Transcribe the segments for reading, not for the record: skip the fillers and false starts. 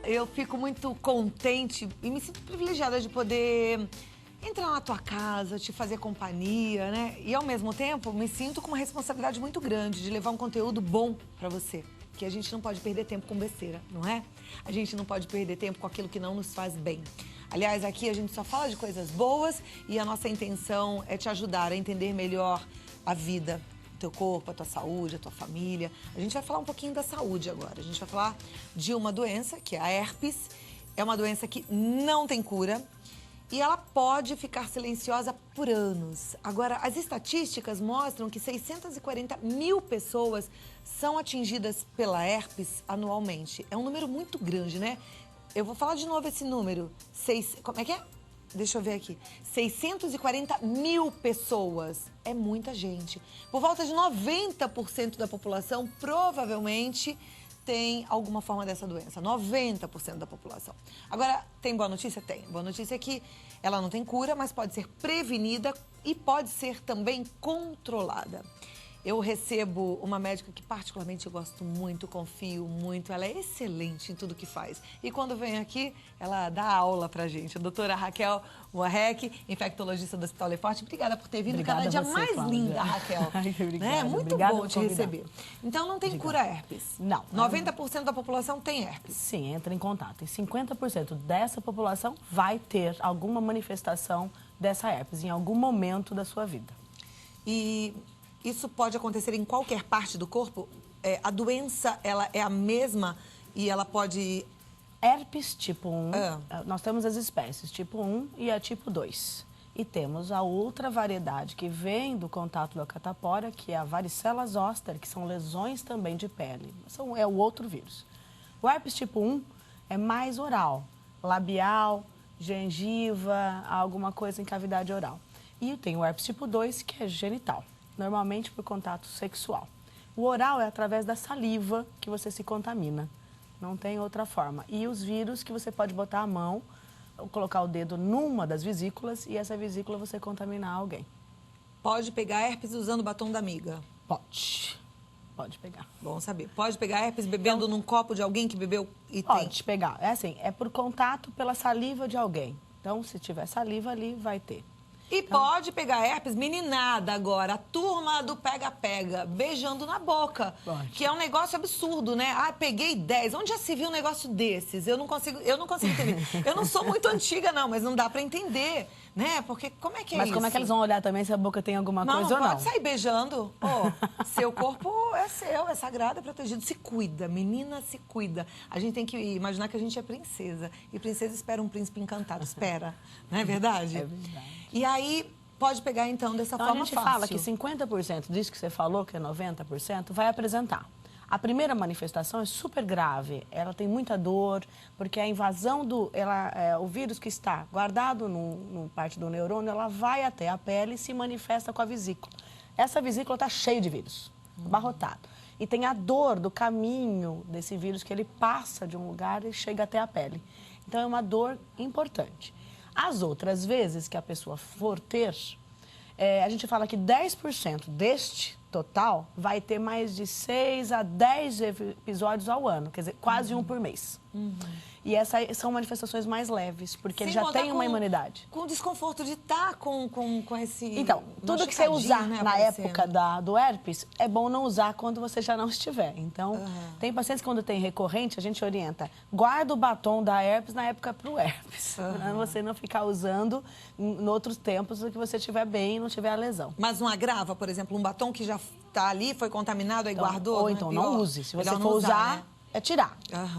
eu fico muito contente e me sinto privilegiada de poder entrar na tua casa, te fazer companhia, né? E ao mesmo tempo, me sinto com uma responsabilidade muito grande de levar um conteúdo bom pra você. Que a gente não pode perder tempo com besteira, não é? A gente não pode perder tempo com aquilo que não nos faz bem. Aliás, aqui a gente só fala de coisas boas e a nossa intenção é te ajudar a entender melhor a vida, o teu corpo, a tua saúde, a tua família. A gente vai falar um pouquinho da saúde agora. A gente vai falar de uma doença, que é a herpes. É uma doença que não tem cura e ela pode ficar silenciosa por anos. Agora, as estatísticas mostram que 640 mil pessoas são atingidas pela herpes anualmente. É um número muito grande, né? Eu vou falar de novo esse número. Como é que é? Deixa eu ver aqui. 640 mil pessoas. É muita gente. Por volta de 90% da população provavelmente tem alguma forma dessa doença. 90% da população. Agora, tem boa notícia? Tem. Boa notícia é que ela não tem cura, mas pode ser prevenida e pode ser também controlada. Eu recebo uma médica que particularmente eu gosto muito, confio muito. Ela é excelente em tudo que faz. E quando vem aqui, ela dá aula pra gente. A doutora Raquel Warreck, infectologista do Hospital Lefort. Obrigada por ter vindo. Obrigada Cada dia você, mais Cláudia. linda, Raquel. Ai, obrigada. Né? Muito Obrigada bom por te convidar. receber. Então não tem cura herpes? Não. 90% da população tem herpes? Sim, entra em contato. E 50% dessa população vai ter alguma manifestação dessa herpes em algum momento da sua vida. E isso pode acontecer em qualquer parte do corpo? A doença, ela é a mesma e ela pode... Herpes tipo 1, nós temos as espécies tipo 1 e a tipo 2. E temos a outra variedade que vem do contato da catapora, que é a varicela zoster, que são lesões também de pele. É o outro vírus. O herpes tipo 1 é mais oral, labial, gengiva, alguma coisa em cavidade oral. E tem o herpes tipo 2, que é genital, normalmente por contato sexual. O oral é através da saliva que você se contamina, não tem outra forma. E os vírus que você pode botar a mão, ou colocar o dedo numa das vesículas e essa vesícula você contaminar alguém. Pode pegar herpes usando o batom da amiga? Pode pegar. Bom saber. Pode pegar herpes bebendo num copo de alguém que bebeu e tem? Pode pegar. É assim, é por contato pela saliva de alguém. Então, se tiver saliva ali, vai ter. E pode pegar herpes, meninada agora, a turma do pega-pega, beijando na boca. Pode. Que é um negócio absurdo, né? Ah, peguei 10. Onde já se viu um negócio desses? Eu não consigo entender. Eu não sou muito antiga, não, mas não dá pra entender, né? Porque como é que é Mas isso? como é que eles vão olhar também se a boca tem alguma coisa ou não? Não, pode sair beijando. Pô, seu corpo é seu, é sagrado, é protegido. Se cuida, menina, se cuida. A gente tem que imaginar que a gente é princesa. E princesa espera um príncipe encantado, espera. Não é verdade? É verdade. E aí, pode pegar, então, dessa forma fácil. A gente fala que 50% disso que você falou, que é 90%, vai apresentar. A primeira manifestação é super grave, ela tem muita dor, porque a invasão o vírus que está guardado no parte do neurônio, ela vai até a pele e se manifesta com a vesícula. Essa vesícula está cheia de vírus, abarrotado. E tem a dor do caminho desse vírus que ele passa de um lugar e chega até a pele. Então, é uma dor importante. As outras vezes que a pessoa for ter, a gente fala que 10% deste total vai ter mais de 6 a 10 episódios ao ano, quer dizer, quase um por mês. E essas são manifestações mais leves, porque ele já tem uma imunidade. Com o desconforto de estar com esse... Então, tudo que você usar, né, na época do herpes, é bom não usar quando você já não estiver. Então, tem pacientes que quando tem recorrente, a gente orienta, guarda o batom da herpes na época pro herpes. Pra você não ficar usando em outros tempos que você estiver bem e não tiver a lesão. Mas não agrava, por exemplo, um batom que já está ali, foi contaminado, aí então, guardou? Ou então não use. Se você for usar, é tirar.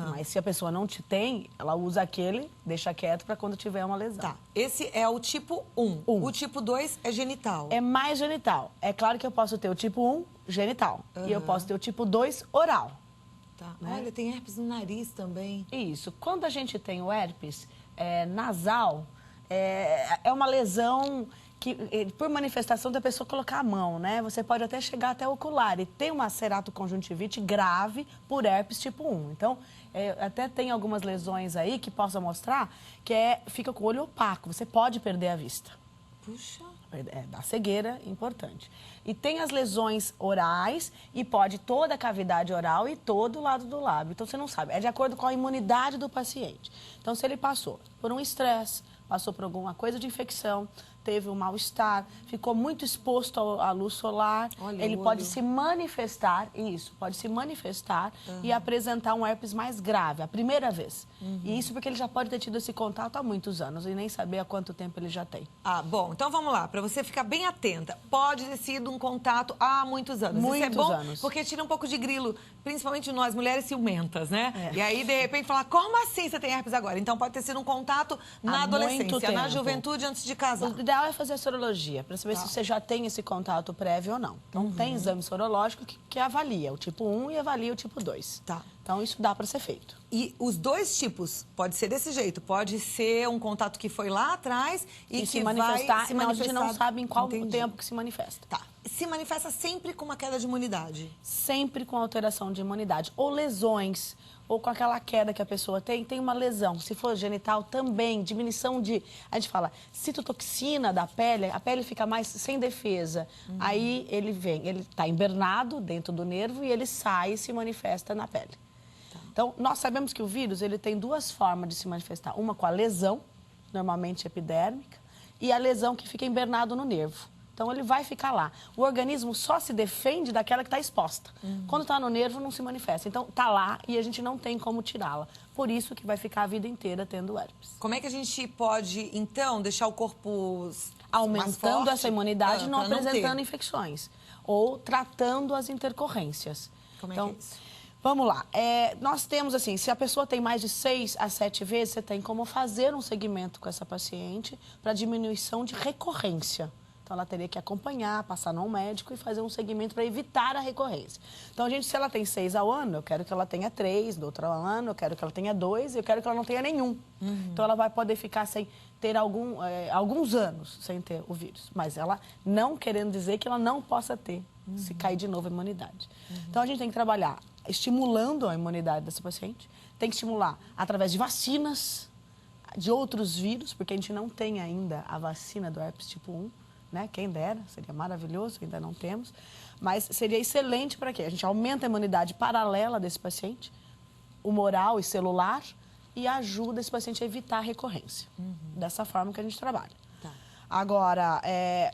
Mas se a pessoa não te tem, ela usa aquele, deixa quieto para quando tiver uma lesão. Tá. Esse é o tipo 1. O tipo 2 é genital. É mais genital. É claro que eu posso ter o tipo 1, genital. E eu posso ter o tipo 2, oral. Tá. Né? Olha, tem herpes no nariz também. Isso. Quando a gente tem o herpes nasal, é uma lesão que, por manifestação da pessoa colocar a mão, né? Você pode até chegar até ocular e tem uma ceratoconjuntivite grave por herpes tipo 1. Então, até tem algumas lesões aí que possa mostrar que fica com o olho opaco. Você pode perder a vista. Puxa. Da cegueira, importante. E tem as lesões orais e pode toda a cavidade oral e todo o lado do lábio. Então, você não sabe. É de acordo com a imunidade do paciente. Então, se ele passou por um estresse, passou por alguma coisa de infecção, teve um mal-estar, ficou muito exposto à luz solar, ele pode se manifestar, e apresentar um herpes mais grave, a primeira vez. E isso porque ele já pode ter tido esse contato há muitos anos e nem saber há quanto tempo ele já tem. Ah, bom, então vamos lá, para você ficar bem atenta. Pode ter sido um contato há muitos anos. Muitos isso é bom anos. porque tira um pouco de grilo, principalmente nós, mulheres ciumentas, né? E aí, de repente, falar, como assim você tem herpes agora? Então, pode ter sido um contato na adolescência, na juventude, antes de casar. O ideal é fazer a sorologia, para saber se você já tem esse contato prévio ou não. Então, tem exame sorológico que avalia o tipo 1 e avalia o tipo 2. Tá. Então, isso dá para ser feito. E os dois tipos, pode ser desse jeito, pode ser um contato que foi lá atrás e que se manifestar, vai se não, a gente não sabe em qual Entendi. tempo que se manifesta. Tá. Se manifesta sempre com uma queda de imunidade? Sempre com alteração de imunidade. Ou lesões, ou com aquela queda que a pessoa tem uma lesão. Se for genital, também, diminuição de... A gente fala, citotoxina da pele, a pele fica mais sem defesa. Aí ele está invernado dentro do nervo e ele sai e se manifesta na pele. Então, nós sabemos que o vírus ele tem duas formas de se manifestar. Uma com a lesão, normalmente epidérmica, e a lesão que fica invernado no nervo. Então, ele vai ficar lá. O organismo só se defende daquela que está exposta. Quando está no nervo, não se manifesta. Então, está lá e a gente não tem como tirá-la. Por isso que vai ficar a vida inteira tendo herpes. Como é que a gente pode, então, deixar o corpo aumentando mais essa imunidade, não pra apresentando infecções. Ou tratando as intercorrências. Como então, é que é isso? Vamos lá. Nós temos, assim, se a pessoa tem mais de 6 a 7 vezes, você tem como fazer um segmento com essa paciente para diminuição de recorrência. Então, ela teria que acompanhar, passar no médico e fazer um segmento para evitar a recorrência. Então, se ela tem 6 ao ano, eu quero que ela tenha 3, do outro ano, eu quero que ela tenha 2 e eu quero que ela não tenha nenhum. Então, ela vai poder ficar sem ter alguns anos sem ter o vírus. Mas ela não querendo dizer que ela não possa ter, se cair de novo a imunidade. Então, a gente tem que trabalhar estimulando a imunidade dessa paciente, tem que estimular através de vacinas, de outros vírus, porque a gente não tem ainda a vacina do herpes tipo 1, né? Quem dera, seria maravilhoso, ainda não temos, mas seria excelente para quê? A gente aumenta a imunidade paralela desse paciente, humoral e celular, e ajuda esse paciente a evitar a recorrência. Dessa forma que a gente trabalha. Agora,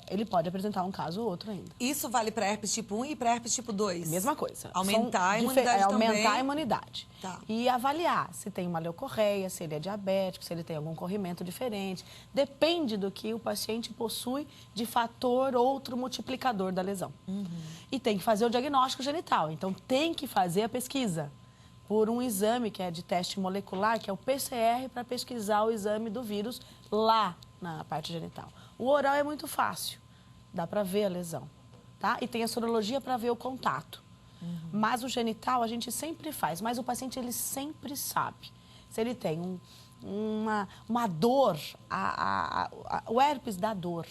ele pode apresentar um caso ou outro ainda. Isso vale para herpes tipo 1 e para herpes tipo 2? Mesma coisa. Aumentar a imunidade também? Aumentar a imunidade. Tá. E avaliar se tem uma leucorreia, se ele é diabético, se ele tem algum corrimento diferente. Depende do que o paciente possui de fator outro multiplicador da lesão. E tem que fazer o diagnóstico genital. Então, tem que fazer a pesquisa por um exame que é de teste molecular, que é o PCR, para pesquisar o exame do vírus lá na parte genital. O oral é muito fácil, dá para ver a lesão, tá? E tem a sorologia para ver o contato. Mas o genital a gente sempre faz, mas o paciente ele sempre sabe. Se ele tem uma dor, o herpes dá dor,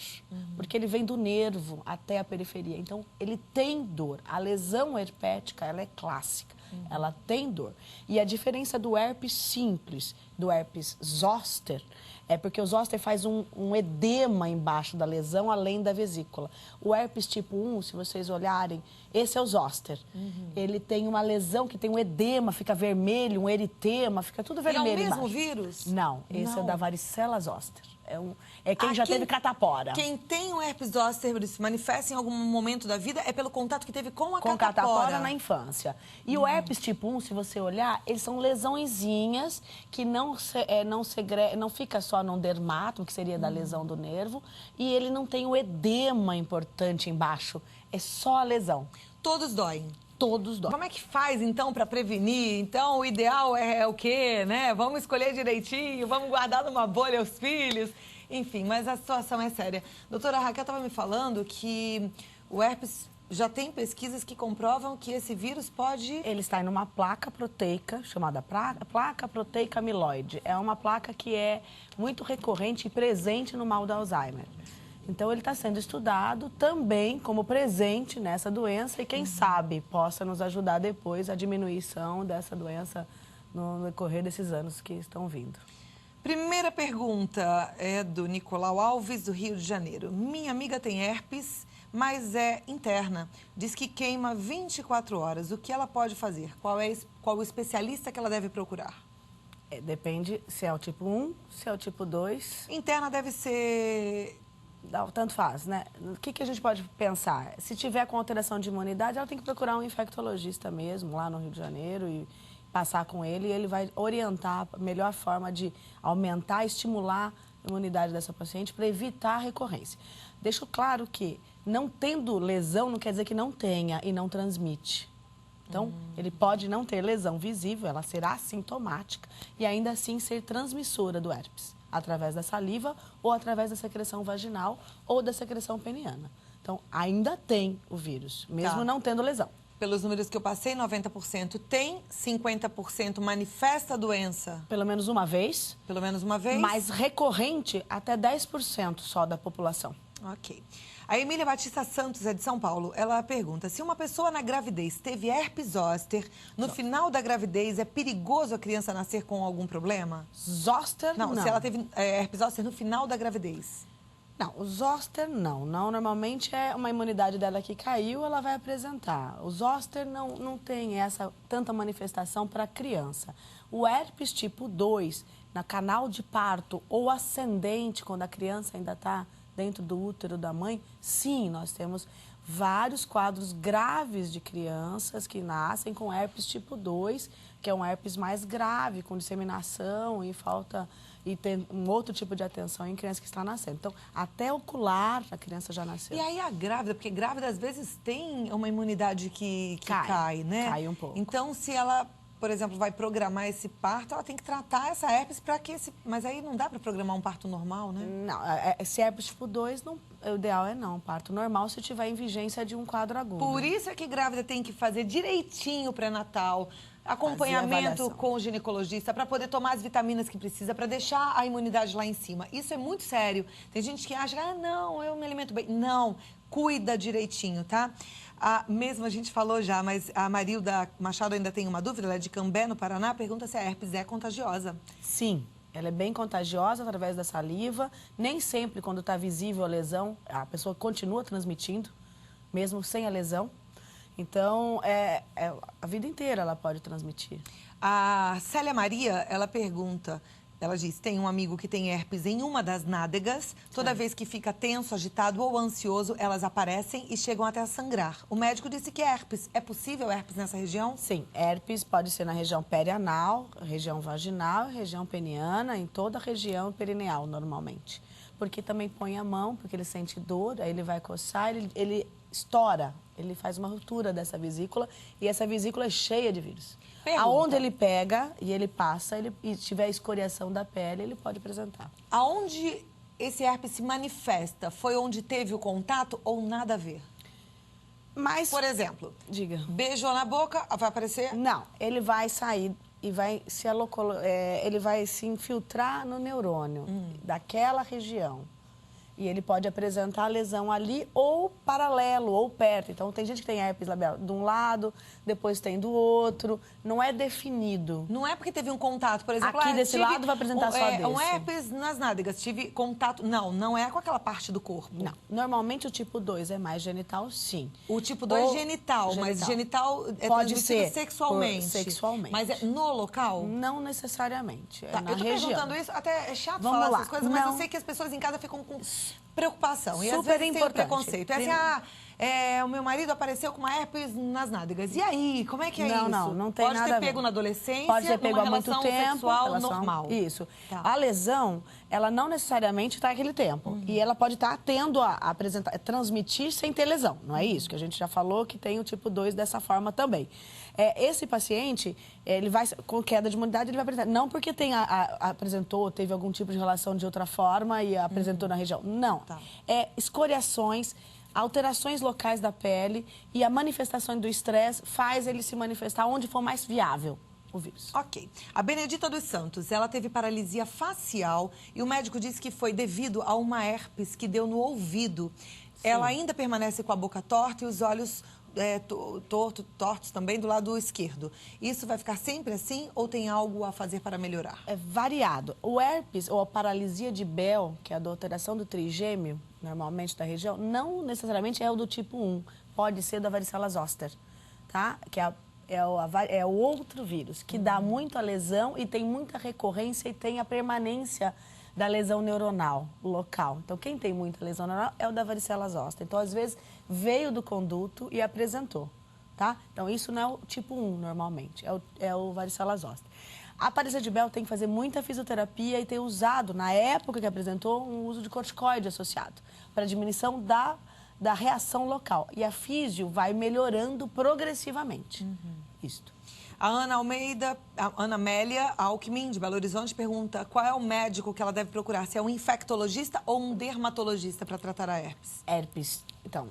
porque ele vem do nervo até a periferia. Então, ele tem dor. A lesão herpética, ela é clássica, ela tem dor. E a diferença do herpes simples, do herpes zoster, é porque o zoster faz um edema embaixo da lesão, além da vesícula. O herpes tipo 1, se vocês olharem, esse é o zoster. Ele tem uma lesão que tem um edema, fica vermelho, um eritema, fica tudo vermelho embaixo. É o mesmo embaixo. vírus? Não, esse é o da varicela zoster. É quem já quem teve catapora. Quem tem o herpes zoster se manifesta em algum momento da vida é pelo contato que teve com a com catapora na infância. E o herpes tipo 1, se você olhar, eles são lesõezinhas que não fica só num dermato, que seria da lesão do nervo, e ele não tem o edema importante embaixo, é só a lesão. Todos doem? Todos doem. Como é que faz, então, para prevenir? Então, o ideal é o quê, né? Vamos escolher direitinho, vamos guardar numa bolha os filhos. Enfim, mas a situação é séria. Doutora Raquel estava me falando que o herpes já tem pesquisas que comprovam que esse vírus pode... Ele está em uma placa proteica, chamada placa proteica amiloide. É uma placa que é muito recorrente e presente no mal do Alzheimer. Então, ele está sendo estudado também como presente nessa doença e, quem sabe, possa nos ajudar depois a diminuição dessa doença no decorrer desses anos que estão vindo. Primeira pergunta é do Nicolau Alves, do Rio de Janeiro. Minha amiga tem herpes, mas é interna. Diz que queima 24 horas. O que ela pode fazer? Qual o especialista que ela deve procurar? Depende se é o tipo 1, se é o tipo 2. Interna deve ser... Não, tanto faz, né? O que a gente pode pensar? Se tiver com alteração de imunidade, ela tem que procurar um infectologista mesmo, lá no Rio de Janeiro, e passar com ele, e ele vai orientar a melhor forma de aumentar, estimular a imunidade dessa paciente para evitar a recorrência. Deixo claro que não tendo lesão não quer dizer que não tenha e não transmite. Então, ele pode não ter lesão visível, ela será assintomática e ainda assim ser transmissora do herpes, através da saliva ou através da secreção vaginal ou da secreção peniana. Então, ainda tem o vírus, mesmo não tendo lesão. Pelos números que eu passei, 90% tem, 50% manifesta a doença. Pelo menos uma vez. Pelo menos uma vez. Mas recorrente, até 10% só da população. Ok. A Emília Batista Santos é de São Paulo. Ela pergunta, se uma pessoa na gravidez teve herpes zoster, no final da gravidez é perigoso a criança nascer com algum problema? Zoster, não. Se ela teve herpes zoster no final da gravidez. Não, o zoster não. Normalmente é uma imunidade dela que caiu, ela vai apresentar. O zoster não tem tanta manifestação para a criança. O herpes tipo 2, na canal de parto ou ascendente, quando a criança ainda está dentro do útero da mãe, sim, nós temos vários quadros graves de crianças que nascem com herpes tipo 2, que é um herpes mais grave, com disseminação e falta... E tem um outro tipo de atenção em criança que está nascendo. Então, até ocular, a criança já nasceu. E aí a grávida, porque grávida às vezes tem uma imunidade que cai, né? Cai um pouco. Então, se ela, por exemplo, vai programar esse parto, ela tem que tratar essa herpes para que esse... Mas aí não dá para programar um parto normal, né? Não, se é herpes tipo 2, não, o ideal é não. Parto normal se tiver em vigência de um quadro agudo. Por isso é que grávida tem que fazer direitinho o pré-natal, acompanhamento com o ginecologista para poder tomar as vitaminas que precisa para deixar a imunidade lá em cima. Isso é muito sério. Tem gente que acha, não, eu me alimento bem. Não, cuida direitinho, tá? Mesmo a gente falou já, mas a Marilda Machado ainda tem uma dúvida, ela é de Cambé, no Paraná, pergunta se a herpes é contagiosa. Sim, ela é bem contagiosa através da saliva. Nem sempre, quando está visível a lesão, a pessoa continua transmitindo, mesmo sem a lesão. Então, a vida inteira ela pode transmitir. A Célia Maria, ela pergunta, ela diz, tem um amigo que tem herpes em uma das nádegas, toda vez que fica tenso, agitado ou ansioso, elas aparecem e chegam até a sangrar. O médico disse que é herpes. É possível herpes nessa região? Sim, herpes pode ser na região perianal, região vaginal, região peniana, em toda a região perineal, normalmente. Porque também põe a mão, porque ele sente dor, aí ele vai coçar, ele estoura, ele faz uma ruptura dessa vesícula e essa vesícula é cheia de vírus. Pergunta. Aonde ele pega e ele passa, e tiver escoriação da pele, ele pode apresentar. Aonde esse herpes se manifesta? Foi onde teve o contato ou nada a ver? Mas, por exemplo, diga. Beijou na boca, vai aparecer? Não, ele vai sair e vai ele vai se infiltrar no neurônio daquela região. E ele pode apresentar lesão ali ou paralelo, ou perto. Então, tem gente que tem herpes labial de um lado, depois tem do outro. Não é definido. Não é porque teve um contato, por exemplo... Aqui desse lado vai apresentar só desse. Um herpes nas nádegas, tive contato... Não é com aquela parte do corpo. Não. Normalmente, o tipo 2 é mais genital, sim. O tipo 2 é genital, mas genital é pode ser sexualmente. Mas é no local? Não necessariamente, tá, na eu tô região. Perguntando isso, até é chato Vamos falar lá. essas coisas, mas eu sei que as pessoas em casa ficam com preocupação. E Super às vezes importante. Tem preconceito. É assim, o meu marido apareceu com uma herpes nas nádegas. E aí, como é que é isso? Não tem nada nada a ver. Pode ter pego na adolescência, pode ter pego há muito tempo, sexual normal. Isso. Tá. A lesão, ela não necessariamente está aquele tempo. E ela pode estar tendo a transmitir sem ter lesão. Não é isso? Que a gente já falou que tem o tipo 2 dessa forma também. Esse paciente, ele vai, com queda de imunidade, ele vai apresentar. Não porque apresentou, teve algum tipo de relação de outra forma e apresentou na região. Não. Tá. Escoriações, alterações locais da pele e a manifestação do estresse faz ele se manifestar onde for mais viável o vírus. Ok. A Benedita dos Santos, ela teve paralisia facial e o médico disse que foi devido a uma herpes que deu no ouvido. Sim. Ela ainda permanece com a boca torta e os olhos tortos também do lado esquerdo. Isso vai ficar sempre assim ou tem algo a fazer para melhorar? É variado. O herpes ou a paralisia de Bell, que é a alteração do trigêmeo, normalmente da região, não necessariamente é o do tipo 1. Pode ser da varicela zoster, tá? Que é o outro vírus, que dá muita lesão e tem muita recorrência e tem a permanência da lesão neuronal local. Então, quem tem muita lesão neuronal é o da varicela zoster. Então, às vezes, veio do conduto e apresentou, tá? Então, isso não é o tipo 1, normalmente, é o varicela zoster. A paralisia de Bell tem que fazer muita fisioterapia e ter usado, na época que apresentou, um uso de corticoide associado, para diminuição da reação local. E a físio vai melhorando progressivamente. Isto. A Ana Almeida, a Ana Amélia Alckmin, de Belo Horizonte, pergunta qual é o médico que ela deve procurar, se é um infectologista ou um dermatologista para tratar a herpes? Herpes, então,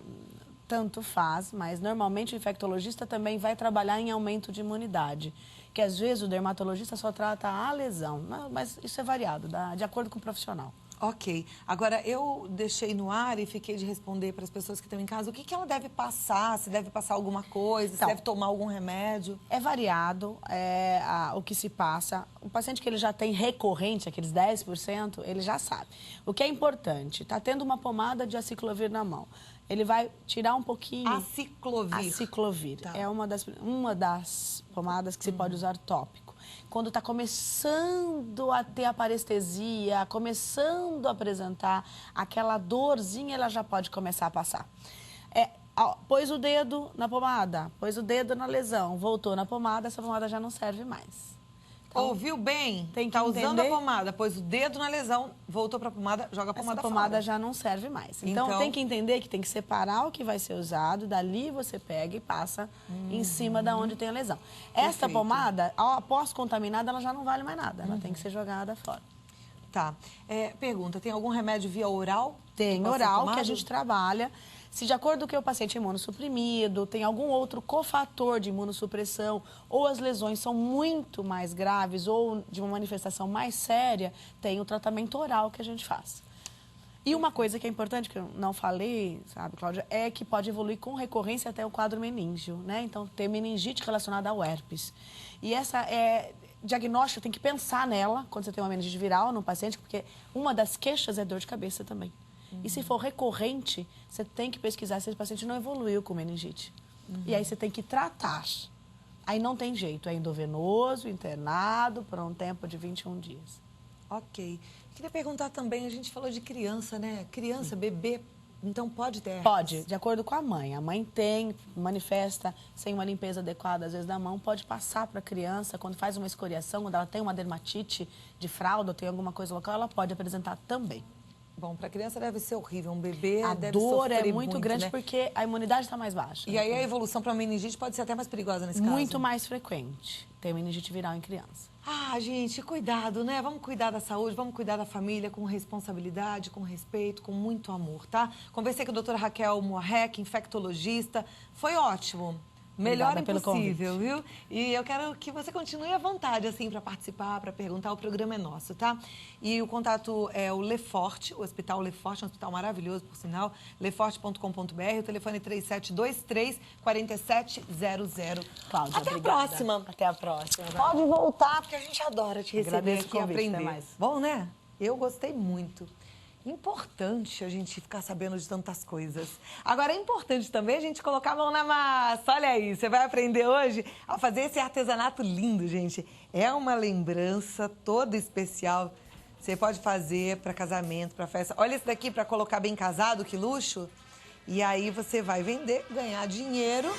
tanto faz, mas normalmente o infectologista também vai trabalhar em aumento de imunidade, que às vezes o dermatologista só trata a lesão, mas isso é variado, de acordo com o profissional. Ok. Agora, eu deixei no ar e fiquei de responder para as pessoas que estão em casa o que ela deve passar, se deve passar alguma coisa, Então, se deve tomar algum remédio. É variado o que se passa. O paciente que ele já tem recorrente, aqueles 10%, ele já sabe. O que é importante, está tendo uma pomada de aciclovir na mão. Ele vai tirar um pouquinho... Aciclovir. Aciclovir. Tá. É uma das pomadas que se pode usar tópico. Quando está começando a ter a parestesia, começando a apresentar aquela dorzinha, ela já pode começar a passar. Pôs o dedo na pomada, pôs o dedo na lesão, voltou na pomada, essa pomada já não serve mais. Então, ouviu bem? Tem que tá usando entender. a pomada, pôs o dedo na lesão, voltou para a pomada, joga a pomada essa pomada fora. já não serve mais. Então, tem que entender que tem que separar o que vai ser usado, dali você pega e passa em cima da onde tem a lesão. Esta pomada, após contaminada, ela já não vale mais nada, ela tem que ser jogada fora. Tá. Pergunta, tem algum remédio via oral? Tem oral que a gente trabalha. Se de acordo com o paciente é imunossuprimido, tem algum outro cofator de imunossupressão, ou as lesões são muito mais graves ou de uma manifestação mais séria, tem o tratamento oral que a gente faz. E uma coisa que é importante, que eu não falei, sabe, Cláudia, é que pode evoluir com recorrência até o quadro meníngeo, né? Então, ter meningite relacionada ao herpes. E essa diagnóstico, tem que pensar nela quando você tem uma meningite viral no paciente, porque uma das queixas é dor de cabeça também. E se for recorrente, você tem que pesquisar se esse paciente não evoluiu com meningite. E aí você tem que tratar. Aí não tem jeito, é endovenoso, internado por um tempo de 21 dias. Ok. Queria perguntar também, a gente falou de criança, né? Criança, bebê, então pode ter herpes? Pode, de acordo com a mãe. A mãe manifesta sem uma limpeza adequada, às vezes, da mão, pode passar para a criança, quando faz uma escoriação, quando ela tem uma dermatite de fralda ou tem alguma coisa local, ela pode apresentar também. Bom, para a criança deve ser horrível, um bebê a deve dor sofrer é muito grande, né? Porque a imunidade está mais baixa. E aí a evolução para a meningite pode ser até mais perigosa nesse caso? Muito mais frequente. Tem meningite viral em criança. Ah, gente, cuidado, né? Vamos cuidar da saúde, vamos cuidar da família com responsabilidade, com respeito, com muito amor, tá? Conversei com a doutora Raquel Moarec, infectologista. Foi ótimo. Melhor impossível, viu? E eu quero que você continue à vontade, assim, para participar, para perguntar. O programa é nosso, tá? E o contato é o Lefort, o Hospital Lefort, um hospital maravilhoso, por sinal, leforte.com.br, o telefone 3723-4700. Cláudia, até obrigada. a próxima. Até a próxima. Pode voltar, porque a gente adora te receber Agradeço aqui e o convite, aprender. até mais. Bom, né? Eu gostei muito. Importante a gente ficar sabendo de tantas coisas. Agora, é importante também a gente colocar a mão na massa. Olha aí, você vai aprender hoje a fazer esse artesanato lindo, gente. É uma lembrança toda especial. Você pode fazer para casamento, para festa. Olha esse daqui para colocar bem casado, que luxo. E aí você vai vender, ganhar dinheiro.